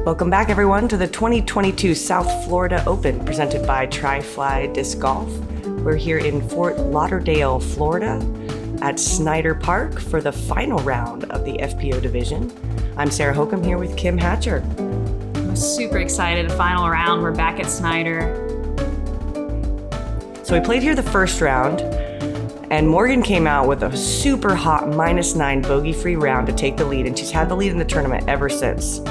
Welcome back, everyone, to the 2022 South Florida Open presented by Tri-Fly Disc Golf. We're here in Fort Lauderdale, Florida at Snyder Park for the final round of the FPO division. I'm Sarah Hokom here with Kim Hatcher. I'm super excited. Final round. We're back at Snyder. So we played here the first round, and Morgan came out with a super hot -9 bogey-free round to take the lead, and she's had the lead in the tournament ever since.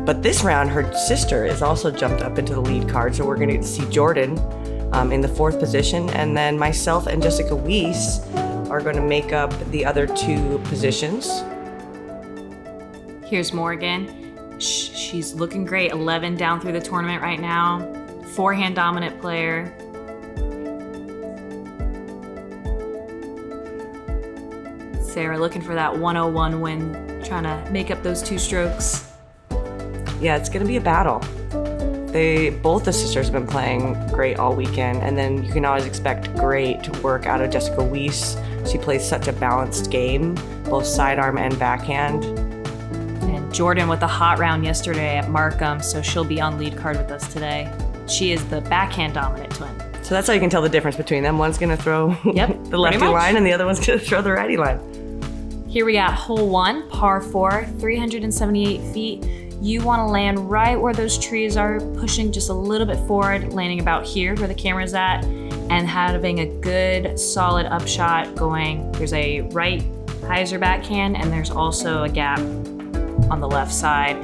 But this round, her sister is also jumped up into the lead card, so we're going to see Jordan in the 4th position, and then myself and Jessica Weese are going to make up the other 2 positions. Here's Morgan. She's looking great. 11 down through the tournament right now. Forehand dominant player. Sarah looking for that 101 win, trying to make up those 2 strokes. Yeah, it's going to be a battle. Both the sisters have been playing great all weekend, and then you can always expect great work out of Jessica Weese. She plays such a balanced game, both sidearm and backhand. And Jordan with a hot round yesterday at Markham, so she'll be on lead card with us today. She is the backhand dominant twin. So that's how you can tell the difference between them. One's going to throw the lefty line, and the other one's going to throw the righty line. Here we got hole 1, par 4, 378 feet. You want to land right where those trees are, pushing just a little bit forward, landing about here where the camera's at, and having a good solid upshot going. There's a right hyzer backhand, and there's also a gap on the left side.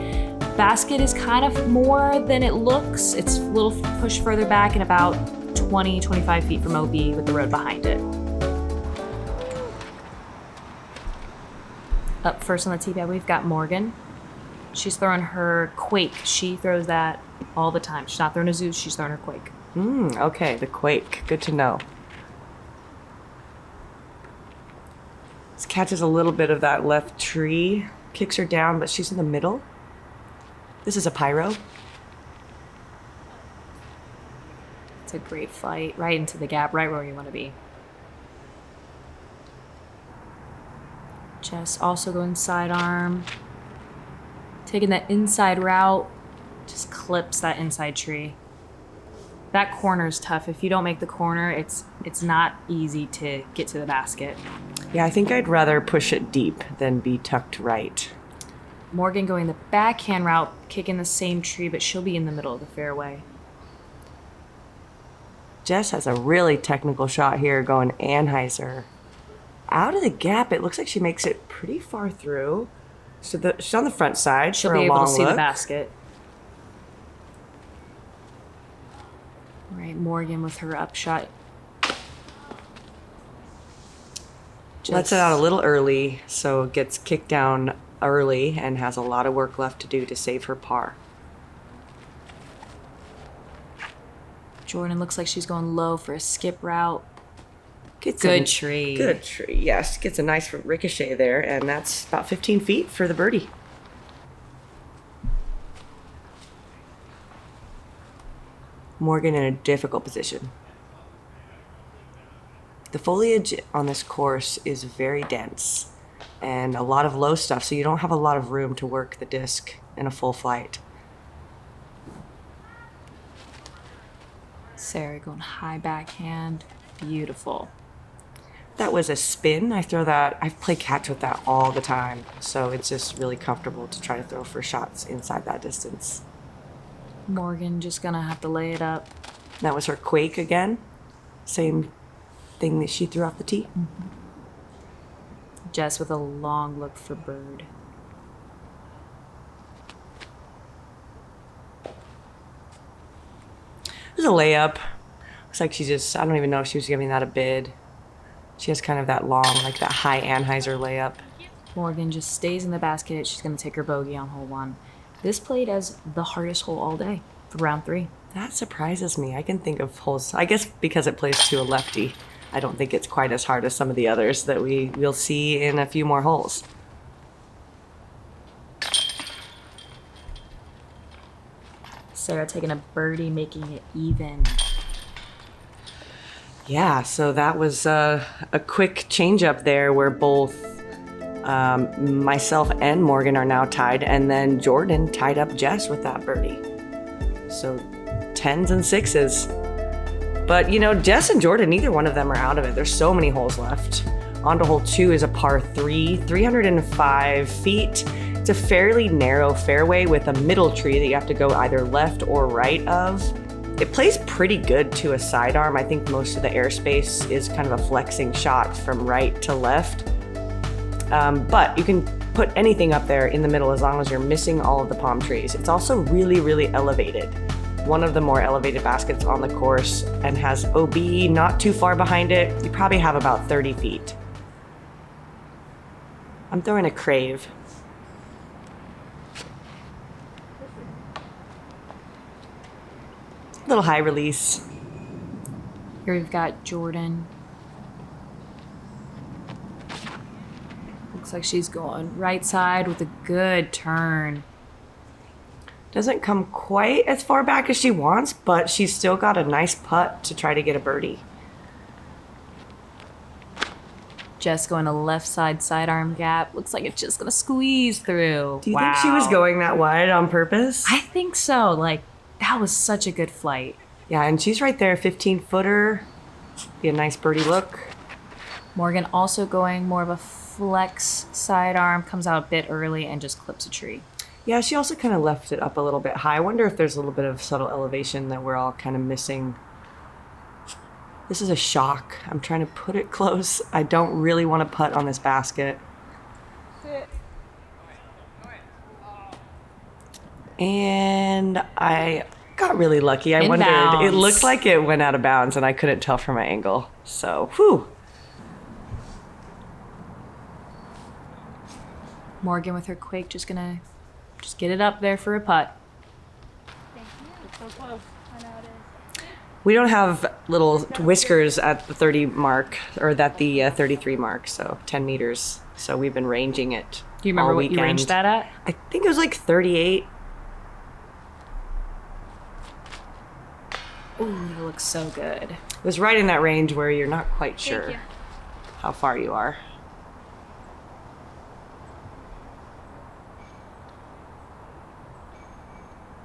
Basket is kind of more than it looks. It's a little push further back and about 20-25 feet from OB with the road behind it. Up first on the tee pad, we've got Morgan. She's throwing her Quake. She throws that all the time. She's not throwing a Zeus, she's throwing her Quake. Okay, the Quake. Good to know. This catches a little bit of that left tree, kicks her down, but she's in the middle. This is a pyro. It's a great flight, right into the gap, right where you want to be. Jess also going sidearm. Taking that inside route, just clips that inside tree. That corner is tough. If you don't make the corner, it's not easy to get to the basket. Yeah, I think I'd rather push it deep than be tucked right. Morgan going the backhand route, kicking the same tree, but she'll be in the middle of the fairway. Jess has a really technical shot here going Anheuser. Out of the gap, it looks like she makes it pretty far through. So she's on the front side. She'll for be a able long to see look. the basket. All right, Morgan with her upshot. Lets it out a little early, so gets kicked down early and has a lot of work left to do to save her par. Jordan looks like she's going low for a skip route. Good tree. Yes, gets a nice ricochet there, and that's about 15 feet for the birdie. Morgan in a difficult position. The foliage on this course is very dense and a lot of low stuff, so you don't have a lot of room to work the disc in a full flight. Sarah going high backhand. Beautiful. That was a spin. I play catch with that all the time, so it's just really comfortable to try to throw for shots inside that distance. Morgan just gonna have to lay it up. That was her Quake again. Same thing that she threw off the tee. Mm-hmm. Jess with a long look for bird. There's a layup. Looks like I don't even know if she was giving that a bid. She has kind of that long, like that high Anheuser layup. Morgan just stays in the basket. She's going to take her bogey on hole 1. This played as the hardest hole all day for round 3. That surprises me. I can think of holes, I guess because it plays to a lefty. I don't think it's quite as hard as some of the others that we'll see in a few more holes. Sarah taking a birdie, making it even. Yeah, so that was a quick change up there where both Myself and Morgan are now tied, and then Jordan tied up Jess with that birdie. So 10s and 6s. But, you know, Jess and Jordan, neither one of them are out of it. There's so many holes left. On to hole 2 is a par 3, 305 feet. It's a fairly narrow fairway with a middle tree that you have to go either left or right of. It plays pretty good to a sidearm. I think most of the airspace is kind of a flexing shot from right to left. But you can put anything up there in the middle as long as you're missing all of the palm trees. It's also really, really elevated. One of the more elevated baskets on the course and has OB not too far behind it. You probably have about 30 feet. I'm throwing a crave. Little high release. Here we've got Jordan. Looks like she's going right side with a good turn. Doesn't come quite as far back as she wants, but she's still got a nice putt to try to get a birdie. Jess going to left side sidearm gap. Looks like it's just gonna squeeze through. Do you think she was going that wide on purpose? I think so. Like, that was such a good flight. Yeah, and she's right there, 15-footer. Be a nice birdie look. Morgan also going more of a flex sidearm, comes out a bit early and just clips a tree. Yeah, she also kind of left it up a little bit high. I wonder if there's a little bit of subtle elevation that we're all kind of missing. This is a shock. I'm trying to put it close. I don't really want to putt on this basket. And I got really lucky. I wondered. Inbounds. It looked like it went out of bounds, and I couldn't tell from my angle. So, whew. Morgan with her quake just gonna get it up there for a putt. Thank you. It's so close. I know it is. We don't have little whiskers at the 30 mark, or at the 33 mark, so 10 meters. So we've been ranging it. Do you remember all what you weekend. ranged that at? I think it was like 38. Ooh, that looks so good. It was right in that range where you're not quite sure Thank you. how far you are.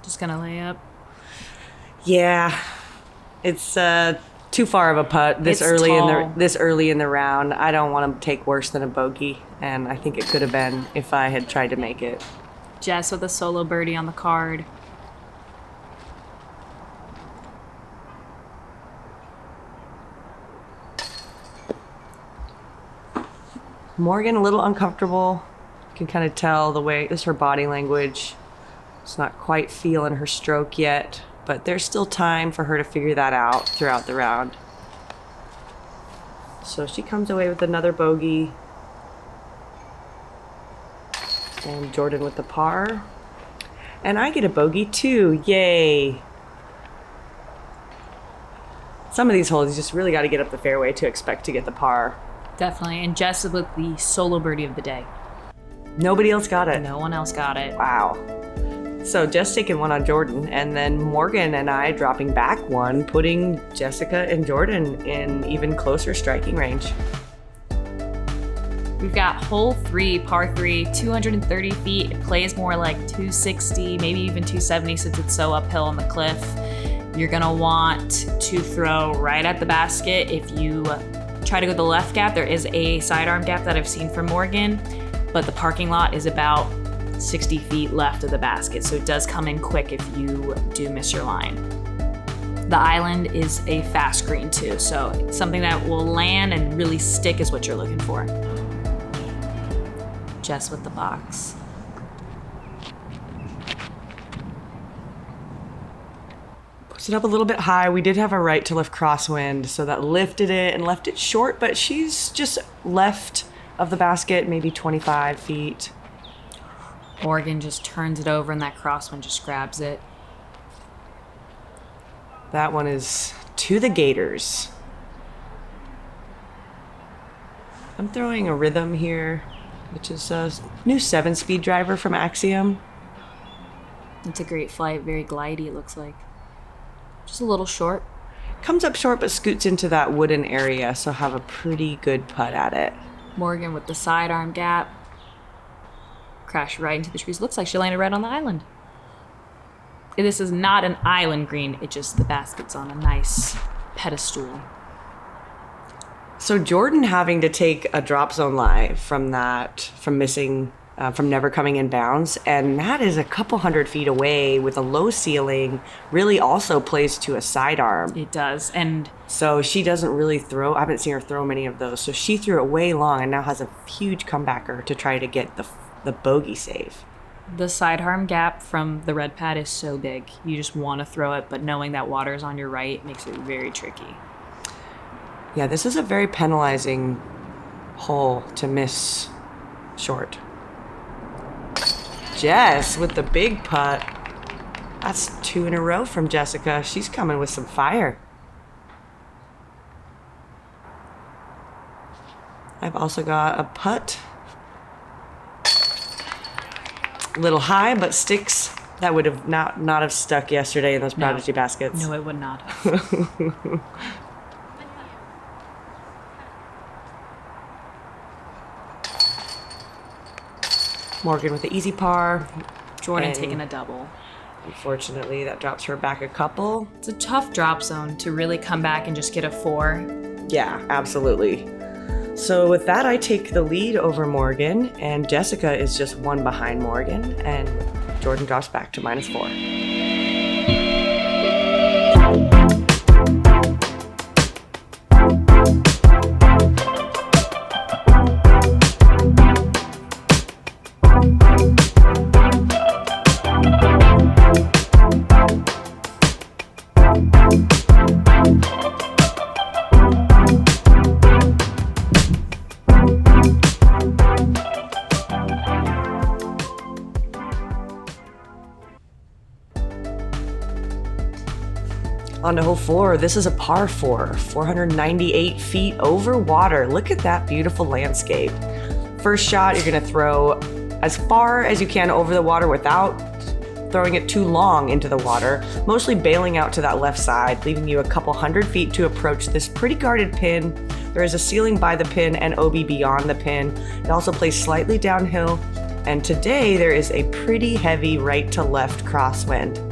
Just gonna lay up. Yeah, it's too far of a putt this It's early tall. this early in the round. I don't want to take worse than a bogey, and I think it could have been if I had tried to make it. Jess with a solo birdie on the card. Morgan a little uncomfortable. You can kind of tell the way this is her body language. It's not quite feeling her stroke yet, but there's still time for her to figure that out throughout the round. So she comes away with another bogey. And Jordan with the par. And I get a bogey too. Yay. Some of these holes, you just really got to get up the fairway to expect to get the par. Definitely. And Jess with the solo birdie of the day. Nobody else got it. No one else got it. Wow. So Jess taking one on Jordan, and then Morgan and I dropping back one, putting Jessica and Jordan in even closer striking range. We've got hole 3, par 3, 230 feet. It plays more like 260, maybe even 270 since it's so uphill on the cliff. You're gonna want to throw right at the basket. If you try to go the left gap, there is a sidearm gap that I've seen from Morgan, but the parking lot is about 60 feet left of the basket, so it does come in quick if you do miss your line. The island is a fast green too, so something that will land and really stick is what you're looking for. Jess with the box. Puts it up a little bit high. We did have a right to left crosswind, so that lifted it and left it short, but she's just left of the basket, maybe 25 feet. Morgan just turns it over and that crosswind just grabs it. That one is to the Gators. I'm throwing a rhythm here, which is a new 7-speed driver from Axiom. It's a great flight, very glidey it looks like. Just a little short. Comes up short but scoots into that wooden area, so have a pretty good putt at it. Morgan with the sidearm gap. crashed right into the trees. Looks like she landed right on the island. This is not an island green. It just, the basket's on a nice pedestal. So Jordan having to take a drop zone lie from never coming in bounds, and that is a couple 100 feet away with a low ceiling, really also plays to a sidearm. It does, and so she doesn't really throw. I haven't seen her throw many of those, so she threw it way long and now has a huge comebacker to try to get the bogey save. the sidearm gap from the red pad is so big. You just want to throw it, but knowing that water is on your right makes it very tricky. Yeah, this is a very penalizing hole to miss short. Jess with the big putt. That's 2 in a row from Jessica. She's coming with some fire. I've also got a putt. A little high, but sticks. That would have not have stuck yesterday in those Prodigy baskets. No, it would not have. Morgan with the easy par. Jordan And taking a double. Unfortunately, that drops her back a couple. It's a tough drop zone to really come back and just get a 4. Yeah, absolutely. So with that, I take the lead over Morgan, and Jessica is just 1 behind Morgan, and Jordan drops back to -4. On to hole 4. This is a par 4, 498 feet over water. Look at that beautiful landscape. First shot, you're gonna throw as far as you can over the water without throwing it too long into the water, mostly bailing out to that left side, leaving you a couple 100 feet to approach this pretty guarded pin. There is a ceiling by the pin and OB beyond the pin. It also plays slightly downhill, and today there is a pretty heavy right to left crosswind.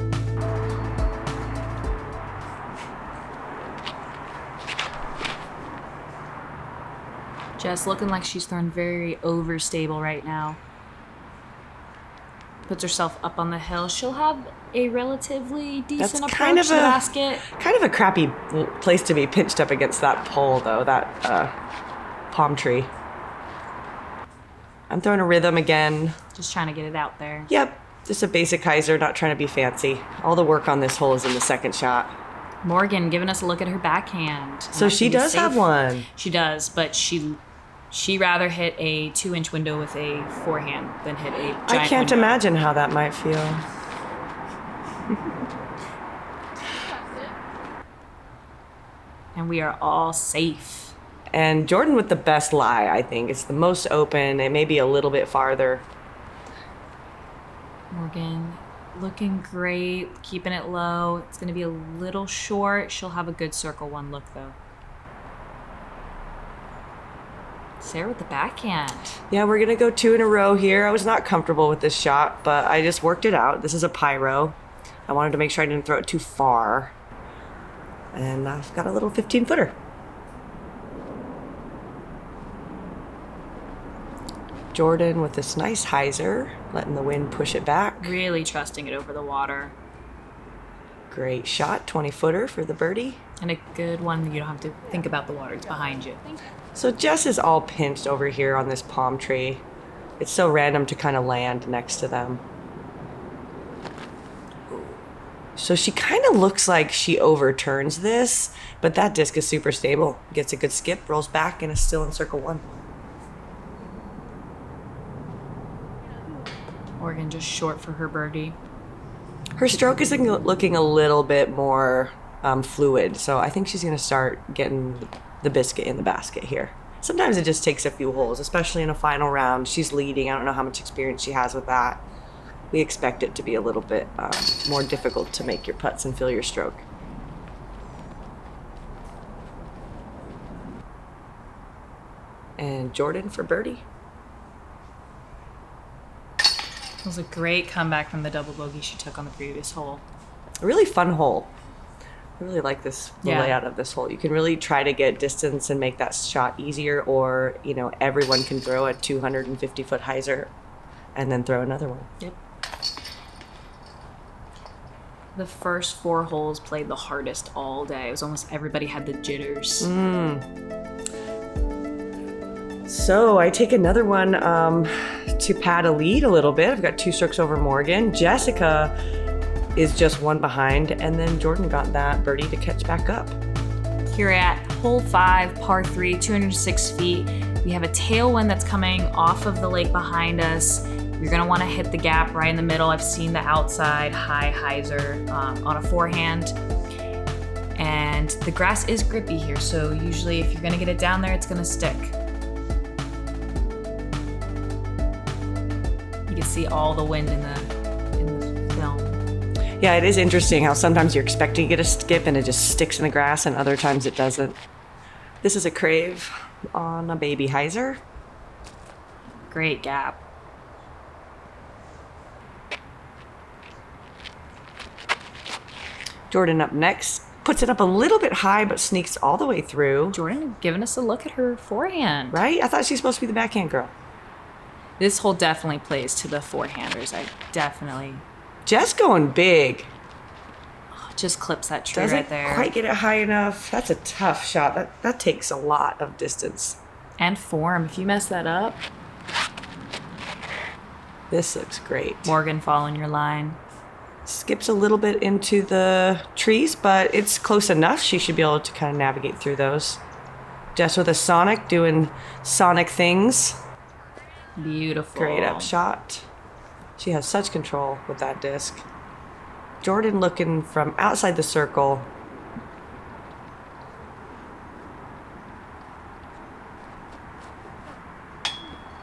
Jess looking like she's thrown very overstable right now. Puts herself up on the hill. She'll have a relatively decent approach to the basket. Kind of a crappy place to be pinched up against that pole, though, that palm tree. I'm throwing a rhythm again. Just trying to get it out there. Yep, just a basic hyzer, not trying to be fancy. All the work on this hole is in the second shot. Morgan giving us a look at her backhand. So she does have one. She does, but she rather hit a 2-inch window with a forehand than hit a giant I can't window. imagine how that might feel. And we are all safe. And Jordan with the best lie, I think. It's the most open. It may be a little bit farther. Morgan looking great, keeping it low. It's going to be a little short. She'll have a good circle 1 look, though. Sarah with the backhand. Yeah, we're going to go 2 in a row here. I was not comfortable with this shot, but I just worked it out. This is a pyro. I wanted to make sure I didn't throw it too far. And I've got a little 15-footer. Jordan with this nice hyzer, letting the wind push it back. Really trusting it over the water. Great shot, 20-footer for the birdie. And a good one. You don't have to think about the water. It's behind you. So Jess is all pinched over here on this palm tree. It's so random to kind of land next to them. So she kind of looks like she overturns this, but that disc is super stable. Gets a good skip, rolls back, and is still in circle 1. Morgan just short for her birdie. Her stroke is looking a little bit more fluid, so I think she's going to start getting the biscuit in the basket here. Sometimes it just takes a few holes, especially in a final round. She's leading. I don't know how much experience she has with that. We expect it to be a little bit more difficult to make your putts and feel your stroke. And Jordan for birdie. It was a great comeback from the double bogey she took on the previous hole. A really fun hole. I really like the Yeah. layout of this hole. You can really try to get distance and make that shot easier, or, you know, everyone can throw a 250-foot hyzer and then throw another one. Yep. The first 4 holes played the hardest all day. It was almost everybody had the jitters. So I take another one to pad a lead a little bit. I've got 2 strokes over Morgan. Jessica is just 1 behind, and then Jordan got that birdie to catch back up. Here at hole 5, par 3, 206 feet. We have a tailwind that's coming off of the lake behind us. You're gonna wanna hit the gap right in the middle. I've seen the outside high hyzer on a forehand. And the grass is grippy here, so usually if you're gonna get it down there, it's gonna stick. You can see all the wind in the film. Yeah, it is interesting how sometimes you're expecting to get a skip and it just sticks in the grass, and other times it doesn't. This is a crave on a baby hyzer. Great gap. Jordan up next. Puts it up a little bit high, but sneaks all the way through. Jordan giving us a look at her forehand. Right? I thought she's supposed to be the backhand girl. This hole definitely plays to the forehanders. I definitely Jess going big. just clips that tree Doesn't right there. quite get it high enough. That's a tough shot. That takes a lot of distance. And form. If you mess that up, This looks great. Morgan following your line. Skips a little bit into the trees, but it's close enough. She should be able to kind of navigate through those. Jess with a sonic, doing sonic things. Beautiful. Great upshot. She has such control with that disc. Jordan looking from outside the circle.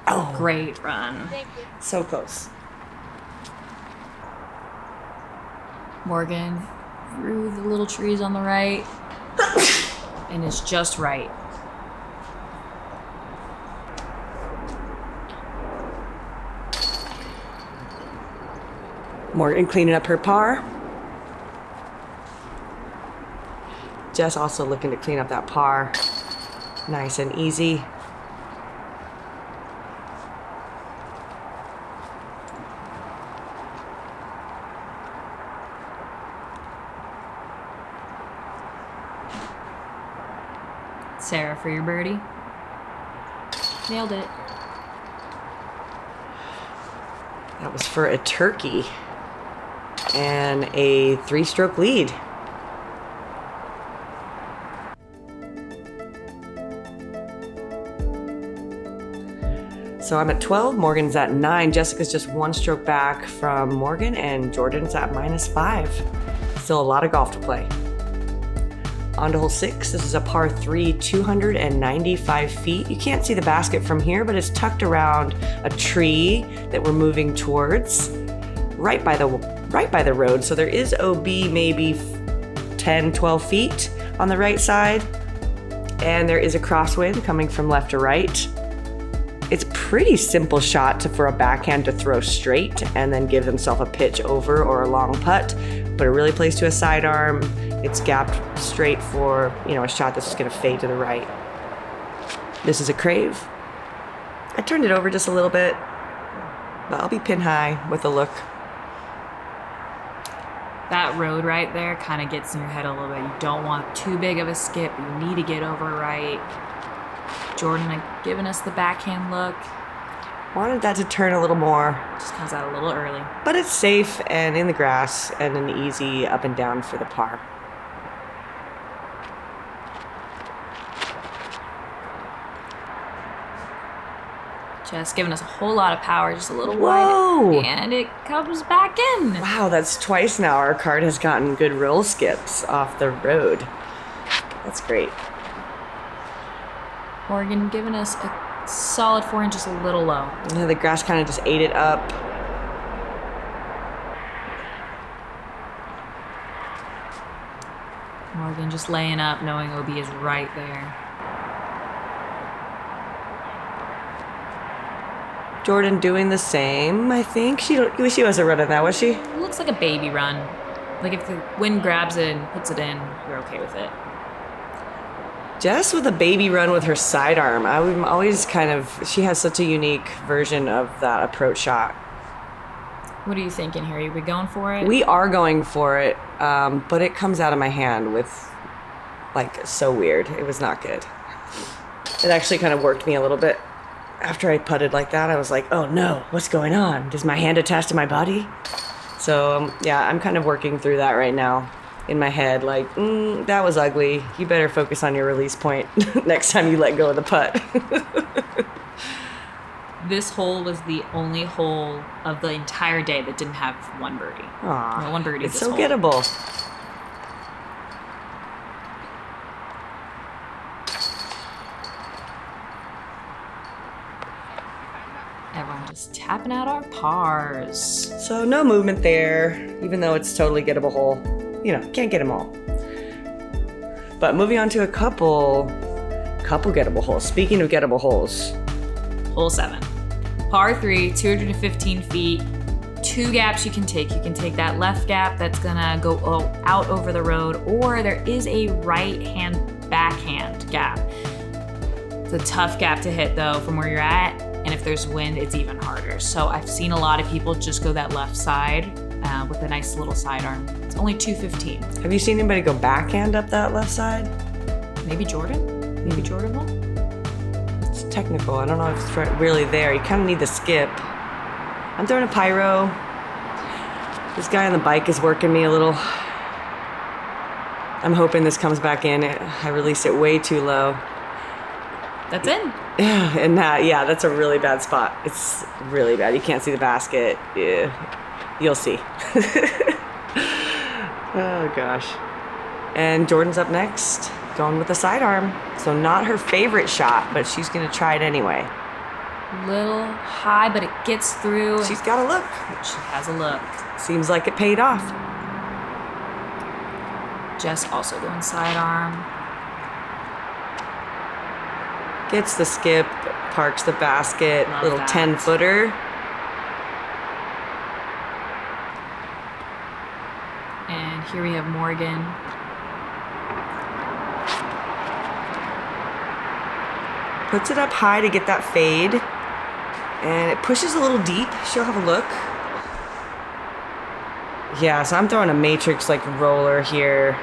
Oh, Great run. Thank you. so close. Morgan through the little trees on the right and is just right. Morgan cleaning up her par. Jess also looking to clean up that par. Nice and easy. Sarah for your birdie. Nailed it. That was for a turkey and a 3-stroke lead. So I'm at 12, Morgan's at 9. Jessica's just 1 stroke back from Morgan, and Jordan's at -5. Still a lot of golf to play. On to hole 6. This is a par 3, 295 feet. You can't see the basket from here, but it's tucked around a tree that we're moving towards, right by the road. So there is OB maybe 10, 12 feet on the right side, and there is a crosswind coming from left to right. It's a pretty simple shot for a backhand to throw straight and then give themselves a pitch over or a long putt, but it really plays to a sidearm. It's gapped straight for, a shot that's just gonna fade to the right. This is a crave. I turned it over just a little bit, but I'll be pin high with a look. That road right there kind of gets in your head a little bit. You don't want too big of a skip. You need to get over right. Jordan giving us the backhand look. Wanted that to turn a little more, Just comes out a little early. but it's safe and in the grass and an easy up and down for the par. Just giving us a whole lot of power, just a little Whoa! wide. And it comes back in. Wow, that's twice now our card has gotten good roll skips off the road. That's great. Morgan giving us a solid forehand, just a little low. Yeah, the grass kind of just ate it up. Morgan just laying up, knowing OB is right there. Jordan doing the same, I think. She wasn't running that, was she? It looks like a baby run. Like if the wind grabs it and puts it in, you're okay with it. Jess with a baby run with her sidearm. I'm always she has such a unique version of that approach shot. What are you thinking here? Are we going for it? We are going for it, but it comes out of my hand with, so weird. It was not good. It actually kind of worked me a little bit. After I putted like that, I was like, oh no, what's going on? Does my hand attach to my body? So, I'm kind of working through that right now in my head. That was ugly. You better focus on your release point next time you let go of the putt. This hole was the only hole of the entire day that didn't have one birdie. Aw, No one birdie. it's this so hole. gettable. Everyone just tapping out our pars. So no movement there, even though it's totally gettable hole. Can't get them all. But moving on to a couple gettable holes. Speaking of gettable holes. Hole 7. Par 3, 215 feet. 2 gaps you can take. You can take that left gap that's gonna go out over the road, or there is a right hand backhand gap. It's a tough gap to hit though from where you're at, and if there's wind, it's even harder. So I've seen a lot of people just go that left side with a nice little sidearm. It's only 215. Have you seen anybody go backhand up that left side? Maybe Jordan? Maybe Jordan will? It's technical. I don't know if it's really there. You kind of need the skip. I'm throwing a pyro. This guy on the bike is working me a little. I'm hoping this comes back in. I released it way too low. That's in. Yeah, and that's a really bad spot. It's really bad. You can't see the basket. Yeah, you'll see. Oh gosh. And Jordan's up next, going with the sidearm. So not her favorite shot, but she's gonna try it anyway. Little high, but it gets through. She's got a look. She has a look. Seems like it paid off. Jess also going sidearm. Gets the skip, parks the basket, Love little that. 10-footer. And here we have Morgan. Puts it up high to get that fade. And it pushes a little deep. She'll have a look. Yeah, so I'm throwing a matrix roller here.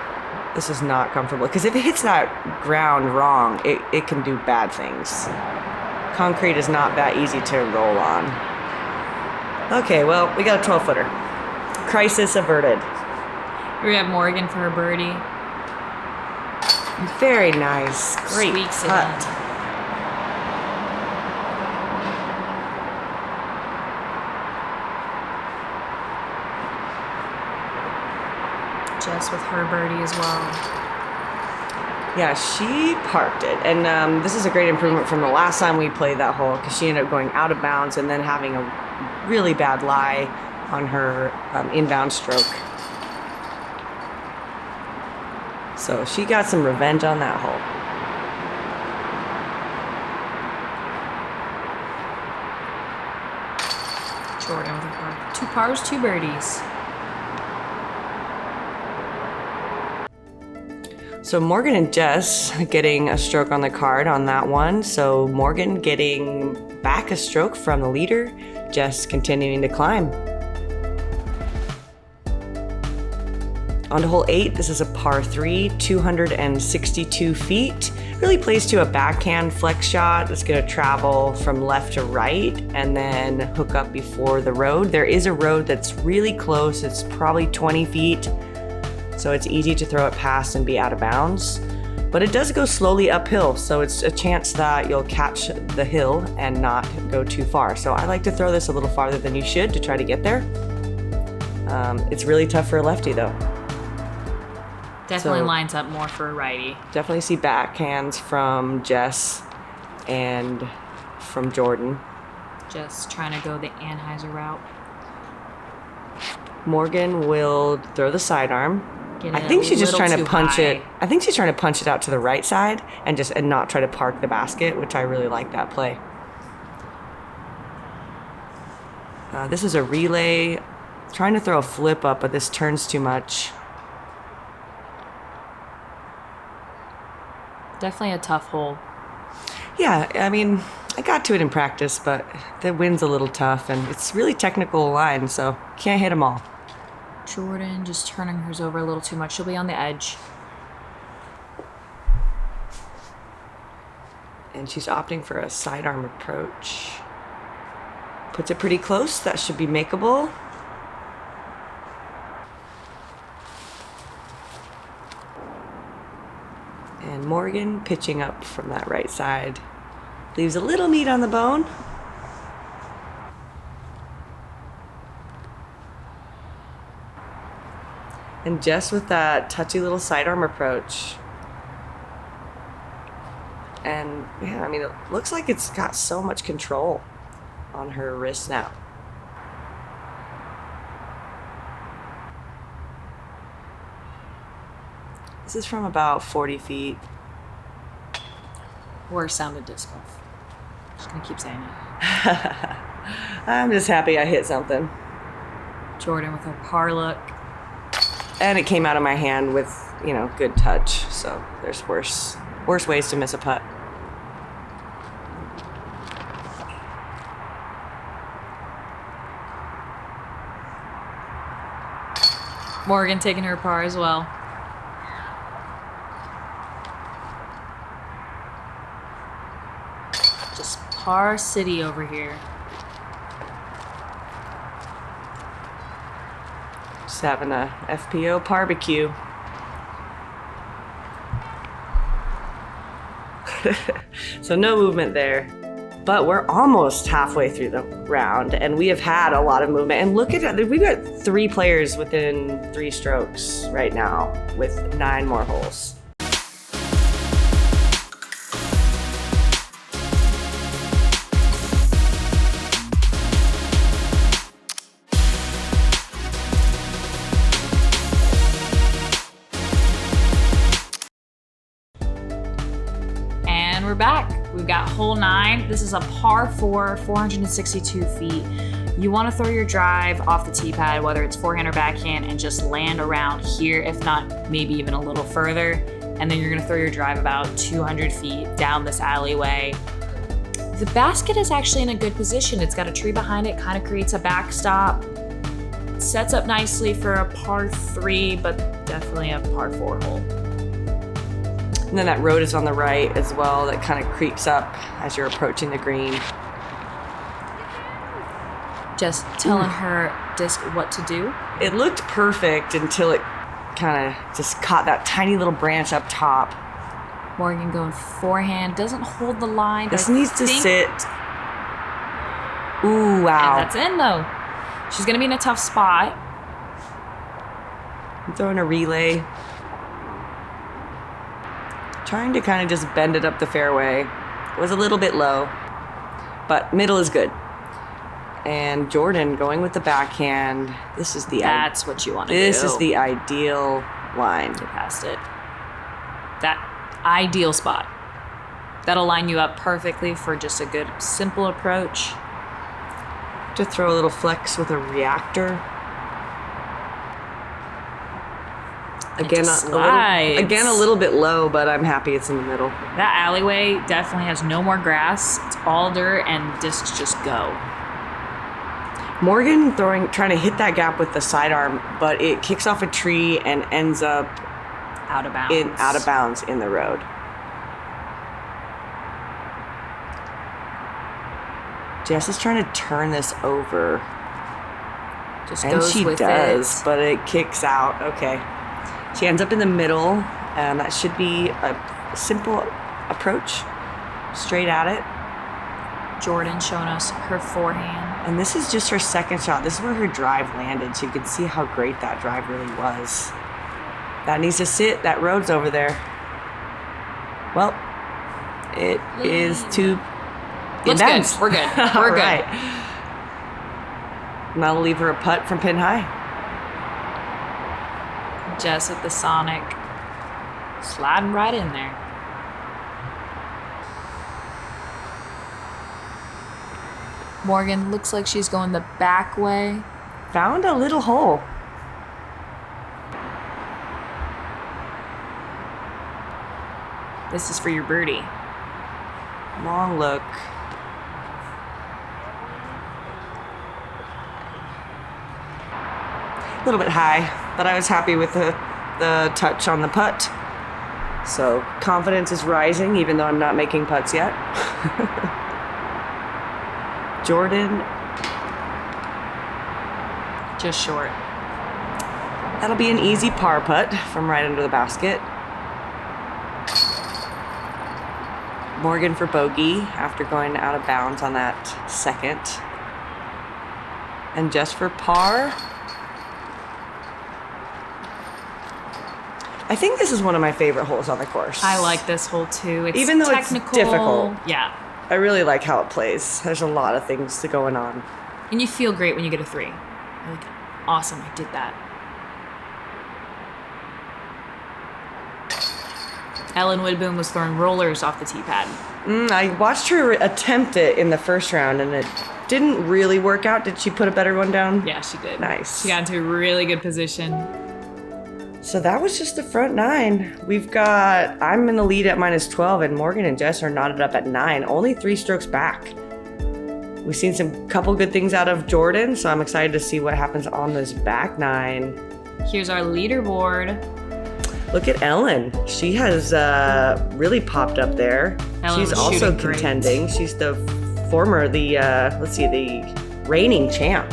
This is not comfortable, because if it hits that ground wrong, it can do bad things. Concrete is not that easy to roll on. Okay, well, we got a 12-footer. Crisis averted. Here we have Morgan for her birdie. Very nice. Great Squeaks it putt. in. Jess with her birdie as well. Yeah, she parked it. And this is a great improvement from the last time we played that hole, because she ended up going out of bounds and then having a really bad lie on her inbound stroke. So she got some revenge on that hole. Jordan with her par. 2 pars, 2 birdies. So Morgan and Jess getting a stroke on the card on that one. So Morgan getting back a stroke from the leader, Jess continuing to climb. On to hole 8, this is a par 3, 262 feet. Really plays to a backhand flex shot that's gonna travel from left to right and then hook up before the road. There is a road that's really close, it's probably 20 feet. So it's easy to throw it past and be out of bounds. But it does go slowly uphill, so it's a chance that you'll catch the hill and not go too far. So I like to throw this a little farther than you should to try to get there. It's really tough for a lefty though. Definitely So- lines up more for a righty. Definitely see backhands from Jess and from Jordan. Just trying to go the Anheuser route. Morgan will throw the sidearm. Get I it think a she's just little trying to too punch high. it. I think she's trying to punch it out to the right side and not try to park the basket, which I really like that play. This is a relay. Trying to throw a flip up, but this turns too much. Definitely a tough hole. Yeah, I mean, I got to it in practice, but the wind's a little tough, and it's really technical line, so can't hit them all. Jordan just turning hers over a little too much. She'll be on the edge. And she's opting for a sidearm approach. Puts it pretty close. That should be makeable. And Morgan pitching up from that right side. Leaves a little meat on the bone. And Jess with that touchy little sidearm approach. And yeah, I mean, it looks like it's got so much control on her wrist now. This is from about 40 feet. Worst sounded disc golf. Just gonna keep saying it. I'm just happy I hit something. Jordan with her par look. And it came out of my hand with, you know, good touch. So there's worse ways to miss a putt. Morgan taking her par as well. Just par city over here. Just having a FPO barbecue. So no movement there. But we're almost halfway through the round, and we have had a lot of movement. And look at it, we've got 3 players within 3 strokes right now with 9 more holes. And we're back. We've got hole 9. This is a par 4, 462 feet. You want to throw your drive off the tee pad, whether it's forehand or backhand, and just land around here, if not maybe even a little further. And then you're going to throw your drive about 200 feet down this alleyway. The basket is actually in a good position. It's got a tree behind it, kind of creates a backstop. Sets up nicely for a par 3, but definitely a par 4 hole. And then that road is on the right as well. That kind of creeps up as you're approaching the green. Just telling her disc what to do. It looked perfect until it kind of just caught that tiny little branch up top. Morgan going forehand, doesn't hold the line. This needs to sit. Ooh, wow. And that's in though. She's gonna be in a tough spot. I'm throwing a relay. Trying to kind of just bend it up the fairway. It was a little bit low, but middle is good. And Jordan going with the backhand. This is the That's what you want to do. This is the ideal line. You passed it. That ideal spot. That'll line you up perfectly for just a good, simple approach. To throw a little flex with a reactor. Again, a little bit low, but I'm happy it's in the middle. That alleyway definitely has no more grass. It's all dirt and discs just go. Morgan trying to hit that gap with the sidearm, but it kicks off a tree and ends up out of bounds in the road. Jess is trying to turn this over. Just and goes she with does, it. but it kicks out. Okay. She ends up in the middle, and that should be a simple approach. Straight at it. Jordan showing us her forehand. And this is just her second shot. This is where her drive landed, so you can see how great that drive really was. That needs to sit. That road's over there. Well, it is too... Looks good. We're good. We're good. Right. And that'll leave her a putt from pin high. Jess with the Sonic. Sliding right in there. Morgan looks like she's going the back way. Found a little hole. This is for your birdie. Long look. A little bit high, but I was happy with the touch on the putt. So confidence is rising, even though I'm not making putts yet. Jordan. Just short. That'll be an easy par putt from right under the basket. Morgan for bogey after going out of bounds on that second. And just for par. I think this is one of my favorite holes on the course. I like this hole too. It's even though technical. It's difficult. Yeah. I really like how it plays. There's a lot of things going on. And you feel great when you get a 3. You're like, awesome, I did that. Ellen Woodboom was throwing rollers off the tee pad. I watched her attempt it in the first round, and it didn't really work out. Did she put a better one down? Yeah, she did. Nice. She got into a really good position. So that was just the front 9. I'm in the lead at -12, and Morgan and Jess are knotted up at 9, only 3 strokes back. We've seen some couple good things out of Jordan, so I'm excited to see what happens on this back 9. Here's our leaderboard. Look at Ellen. She has really popped up there. Ellen She's was also shooting great. contending. She's the the reigning champ.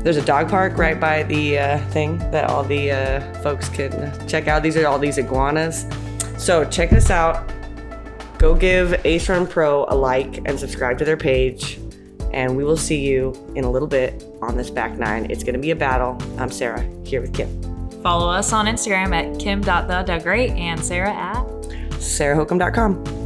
There's a dog park right by the thing that all the folks can check out. These are all these iguanas. So check this out. Go give Ace Run Pro a like and subscribe to their page. And we will see you in a little bit on this back 9. It's going to be a battle. I'm Sarah, here with Kim. Follow us on Instagram at kim.the.great and Sarah at SarahHokom.com.